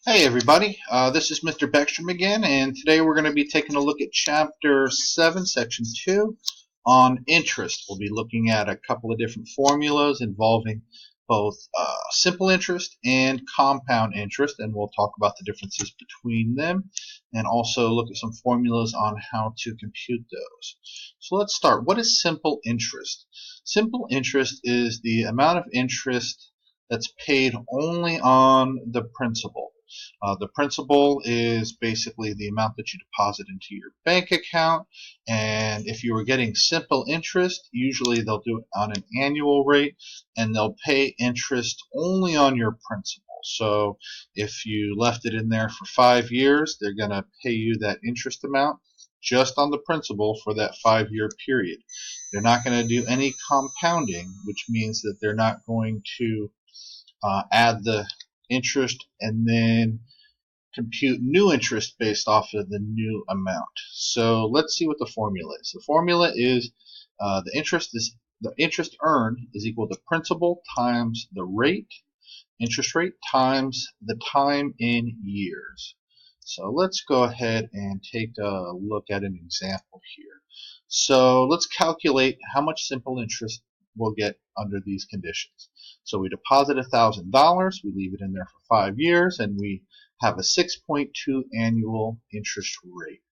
Hey everybody, this is Mr. Beckstrom again, and today we're going to be taking a look at Chapter 7, Section 2 on interest. We'll be looking at a couple of different formulas involving both simple interest and compound interest, and we'll talk about the differences between them and also look at some formulas on how to compute those. So let's start. What is simple interest? Simple interest is the amount of interest that's paid only on the principal. The principal is basically the amount that you deposit into your bank account, and if you were getting simple interest, usually they'll do it on an annual rate, and they'll pay interest only on your principal. So if you left it in there for 5 years, they're going to pay you that interest amount just on the principal for that 5-year period. They're not going to do any compounding, which means that they're not going to add the interest and then compute new interest based off of the new amount. So let's see what the formula is. The formula is the interest earned is equal to principal times the interest rate times the time in years. So let's go ahead and take a look at an example here. So let's calculate how much simple interest we'll get under these conditions. So we deposit $1,000, we leave it in there for 5 years, and we have a 6.2 annual interest rate.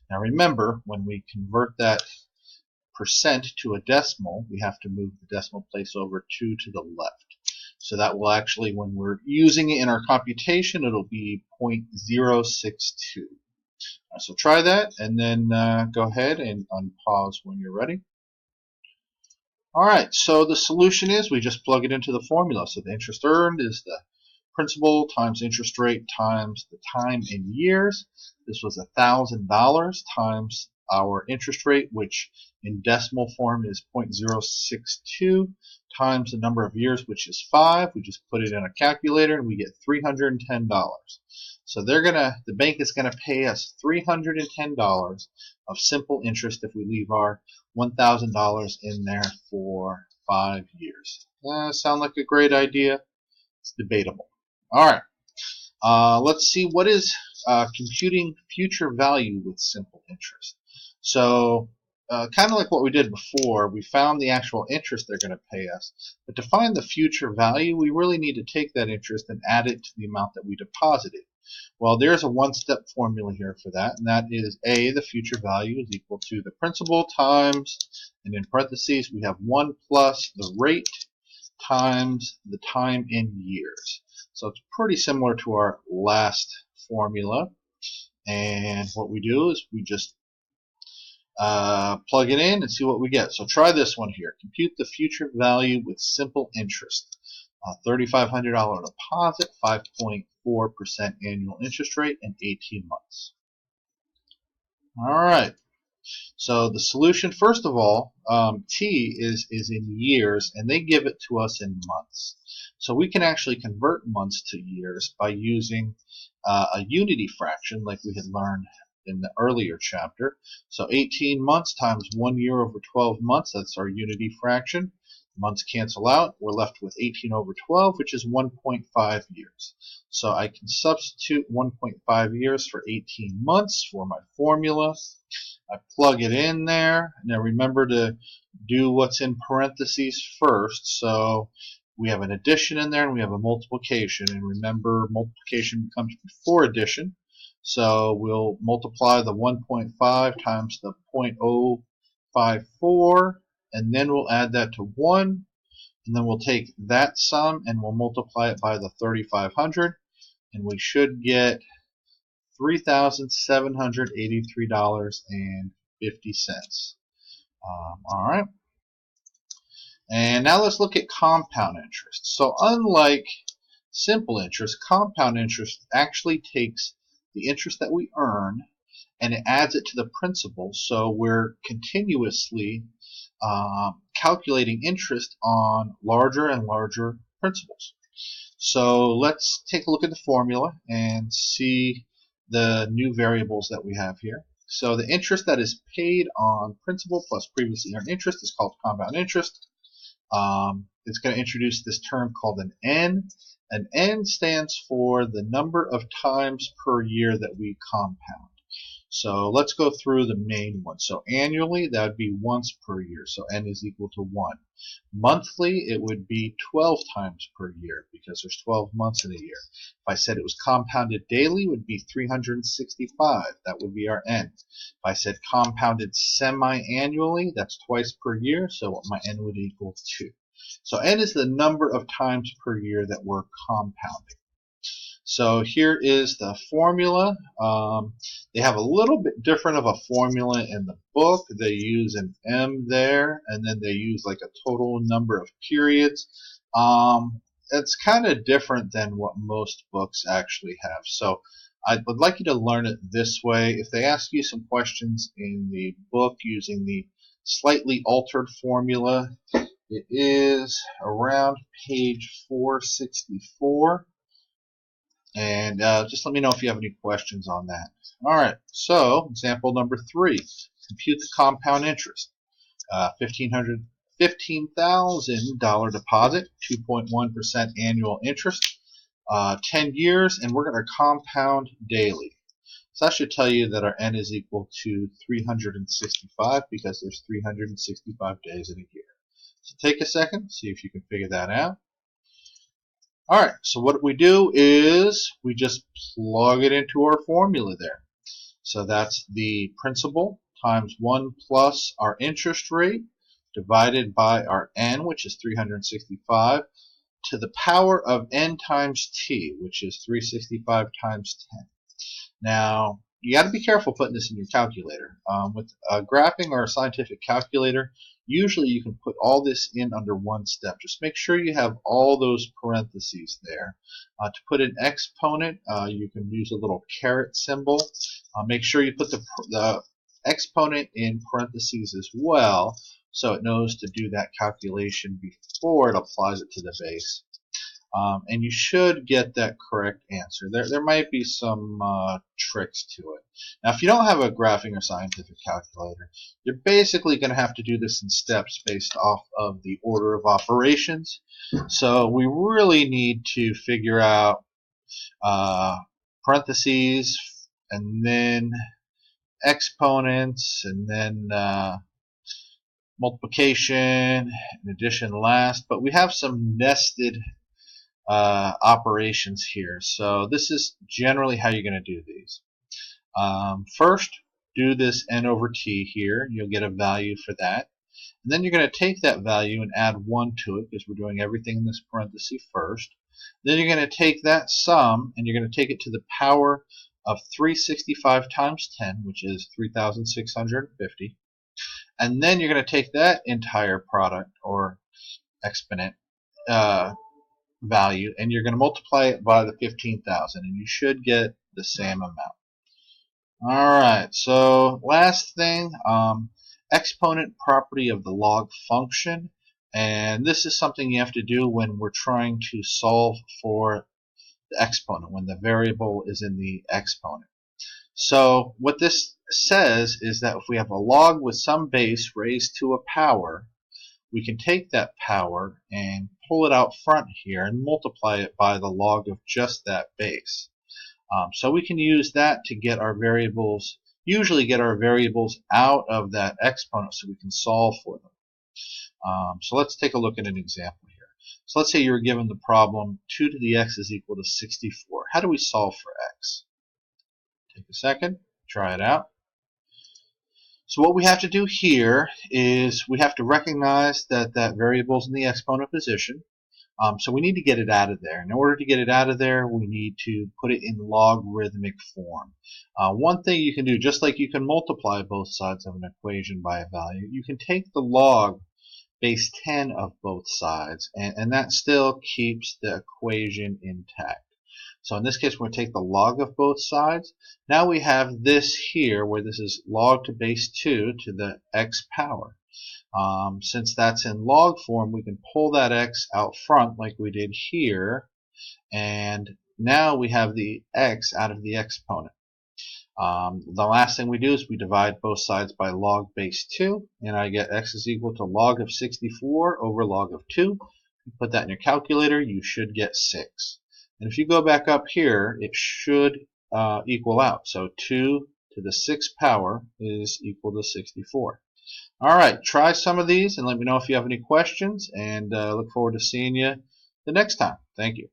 Now remember, when we convert that percent to a decimal, we have to move the decimal place over 2 to the left. So that will actually, when we're using it in our computation, it'll be 0.062. So try that, and then go ahead and unpause when you're ready. Alright, so the solution is we just plug it into the formula. So the interest earned is the principal times interest rate times the time in years. This was $1,000 times our interest rate, which in decimal form is 0.062, times the number of years, which is 5. We just put it in a calculator and we get $310. So the bank is gonna pay us $310 of simple interest if we leave our $1,000 in there for 5 years. Sound like a great idea? It's debatable. All right, let's see what is computing future value with simple interest. So kind of like what we did before, we found the actual interest they're going to pay us. But to find the future value, we really need to take that interest and add it to the amount that we deposited. Well, there's a one-step formula here for that, and that is A, the future value is equal to the principal times, and in parentheses we have 1 plus the rate times the time in years. So it's pretty similar to our last formula. And what we do is we just plug it in and see what we get. So try this one here. Compute the future value with simple interest. $3,500 deposit, 5.4% annual interest rate, and 18 months. All right. So the solution, first of all, T is in years, and they give it to us in months. So we can actually convert months to years by using a unity fraction like we had learned in the earlier chapter. So 18 months times 1 year over 12 months, that's our unity fraction. Months cancel out. We're left with 18 over 12, which is 1.5 years. So I can substitute 1.5 years for 18 months for my formula. I plug it in there. Now remember to do what's in parentheses first. So we have an addition in there and we have a multiplication. And remember, multiplication comes before addition. So we'll multiply the 1.5 times the 0.054, and then we'll add that to 1. And then we'll take that sum and we'll multiply it by the 3,500. And we should get $3,783.50. All right. And now let's look at compound interest. So unlike simple interest, compound interest actually takes the interest that we earn and it adds it to the principal. So we're continuously calculating interest on larger and larger principals. So let's take a look at the formula and see the new variables that we have here. So the interest that is paid on principal plus previously earned interest is called compound interest. it's going to introduce this term called an N. An N stands for the number of times per year that we compound. So let's go through the main ones. So annually, that would be once per year. So N is equal to 1. Monthly, it would be 12 times per year because there's 12 months in a year. If I said it was compounded daily, it would be 365. That would be our N. If I said compounded semi-annually, that's twice per year, so my N would equal 2. So N is the number of times per year that we're compounding. So here is the formula. They have a little bit different of a formula in the book. They use an M there, and then they use like a total number of periods. It's kind of different than what most books actually have. So I would like you to learn it this way. If they ask you some questions in the book using the slightly altered formula, it is around page 464. And just let me know if you have any questions on that. All right, so example number 3. Compute the compound interest. $15,000 deposit, 2.1% annual interest, 10 years, and we're going to compound daily. So that should tell you that our N is equal to 365 because there's 365 days in a year. So take a second, see if you can figure that out. Alright, so what we do is we just plug it into our formula there. So that's the principal times 1 plus our interest rate divided by our N, which is 365, to the power of N times T, which is 365 times 10. Now, you got to be careful putting this in your calculator. With a graphing or a scientific calculator, usually you can put all this in under one step. Just make sure you have all those parentheses there. To put an exponent, you can use a little caret symbol. Make sure you put the exponent in parentheses as well, so it knows to do that calculation before it applies it to the base. And you should get that correct answer. There might be some tricks to it. Now, if you don't have a graphing or scientific calculator, you're basically going to have to do this in steps based off of the order of operations. So we really need to figure out parentheses, and then exponents, and then multiplication, and addition last. But we have some nested operations here. So this is generally how you're going to do these. First, do this N over T here. You'll get a value for that. And then you're going to take that value and add 1 to it because we're doing everything in this parenthesis first. Then you're going to take that sum and you're going to take it to the power of 365 times 10, which is 3,650. And then you're going to take that entire product or exponent value, and you're going to multiply it by the 15,000, and you should get the same amount. Alright, so last thing, exponent property of the log function, and this is something you have to do when we're trying to solve for the exponent, when the variable is in the exponent. So what this says is that if we have a log with some base raised to a power, we can take that power and pull it out front here and multiply it by the log of just that base. So we can use that to get our variables, usually get our variables out of that exponent so we can solve for them. So let's take a look at an example here. So let's say you were given the problem 2 to the x is equal to 64. How do we solve for x? Take a second, try it out. So what we have to do here is we have to recognize that that variable is in the exponent position. So we need to get it out of there. In order to get it out of there, we need to put it in logarithmic form. One thing you can do, just like you can multiply both sides of an equation by a value, you can take the log base 10 of both sides, and that still keeps the equation intact. So in this case, we're going to take the log of both sides. Now we have this here, where this is log to base 2 to the x power. Since that's in log form, we can pull that x out front like we did here, and now we have the x out of the exponent. The last thing we do is we divide both sides by log base 2, and I get x is equal to log of 64 over log of 2. You put that in your calculator, you should get 6. And if you go back up here, it should equal out. So 2 to the 6th power is equal to 64. Alright, try some of these and let me know if you have any questions, and look forward to seeing you the next time. Thank you.